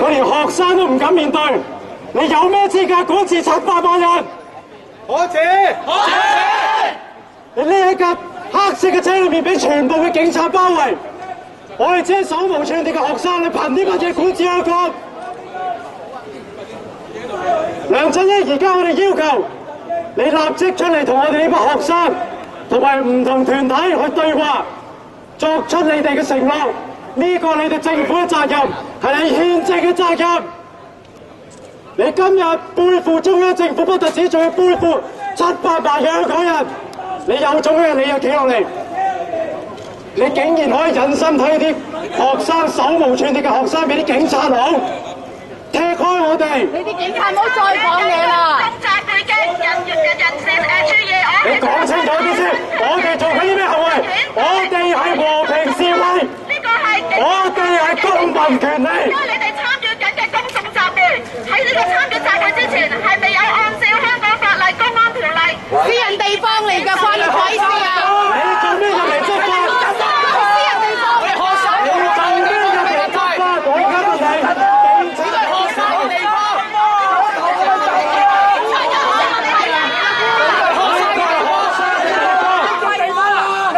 佢連學生都唔敢面對，你有咩資格管治700萬人？可恥！可恥！你呢一架黑色嘅車裏面俾全部嘅警察包圍，我哋只係手無寸鐵嘅學生，你憑啲乜嘢管治香港？梁振英，而家我哋要求你立即出嚟同我哋呢班學生同埋唔同團體去對話，作出你哋嘅承諾。呢個你哋政府嘅責任，係你憲政嘅責任。你今日背負中央政府不特止，仲要背負700萬嘅香港人。你有種嘅，你又企落嚟，你竟然可以忍心睇啲學生手無寸鐵嘅學生俾啲警察佬踢開我哋！你啲警察唔好再講嘢啦！公責背擊人注意我。你講清楚啲先，我哋做緊啲咩行為？我哋係和平示威，我哋係公民權利。因為你哋參與緊嘅公眾集會，喺呢個參與集會之前係未有按照香港法例、公安條例。私人地方嚟㗎，關你鬼事啊！你做咩入嚟執法？私人地方，你做咩入嚟執法？我而家問你，警察係學生嘅地方。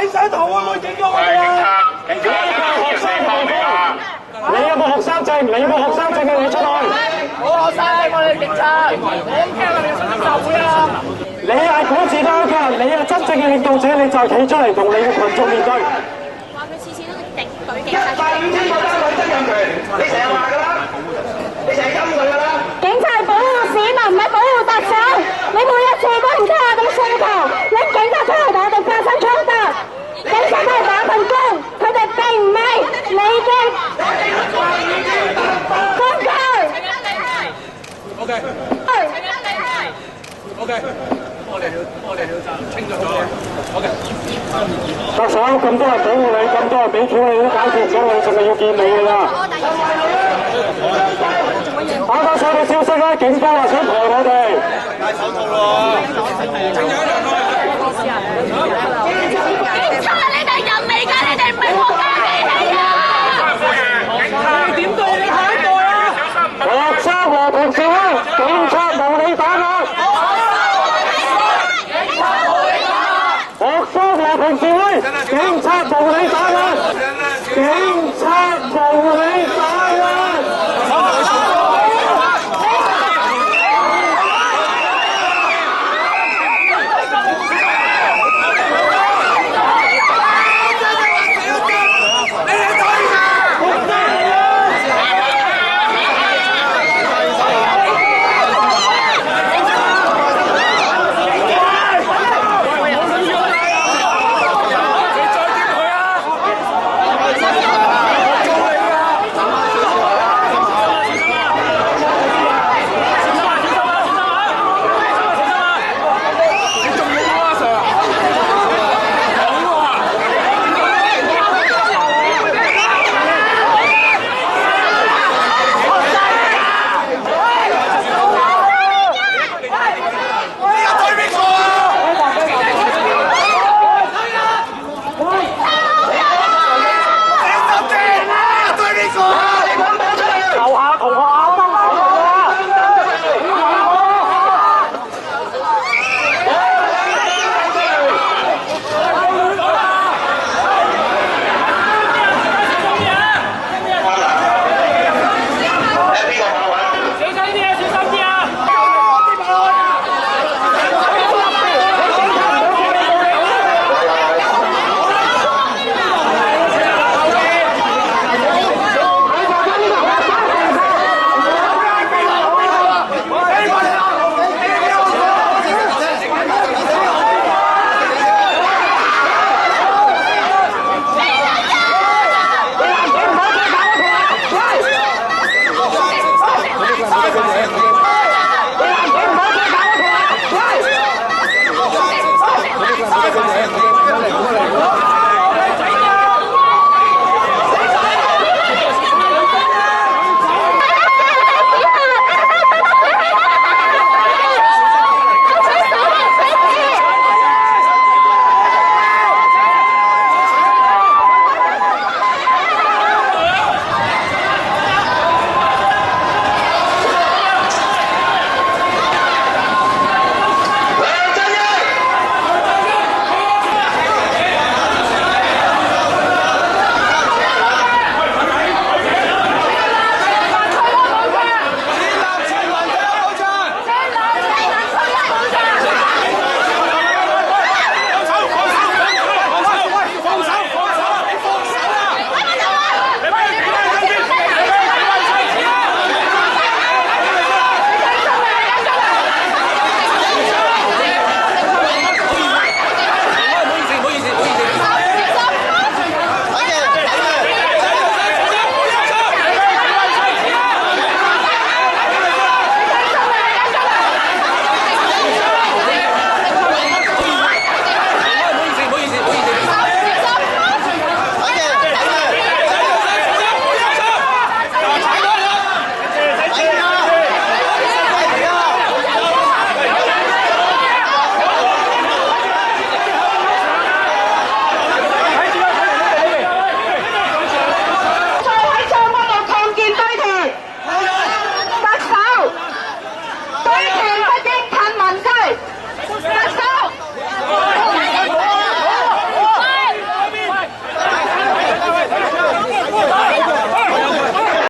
你想同會唔會警告我哋啊？呢個係學生嘅地方。你有冇學生證？你有冇學生證嘅？你出去。冇學生證，我哋警察。我聽我哋出集會啊！你係管治香港人，你係真正嘅領導者，你就企出嚟同你嘅群眾面對。話佢次次都敵對警察。150個爭取真人權，你成日話㗎啦，你成日陰佢㗎啦。警察係保護市民，唔係保護特首。你每一次都唔聽我哋訴求，你警察出嚟同我哋發生衝突，警察都係打份工，佢哋並唔係你嘅工具。OK。OK。我哋要清楚咗。OK。特首咁多人保護你，咁多人俾錢你都解決唔到，你仲係要見你㗎啦。打翻上嘅消息啦，警方話想抬我哋。戴手套咯。仲有一樣咯。警察，你哋人嚟㗎，你哋唔係國家機器啊！你點對你下一代啊？學生和平示威，警察無理打壓。學生和平示威，警察無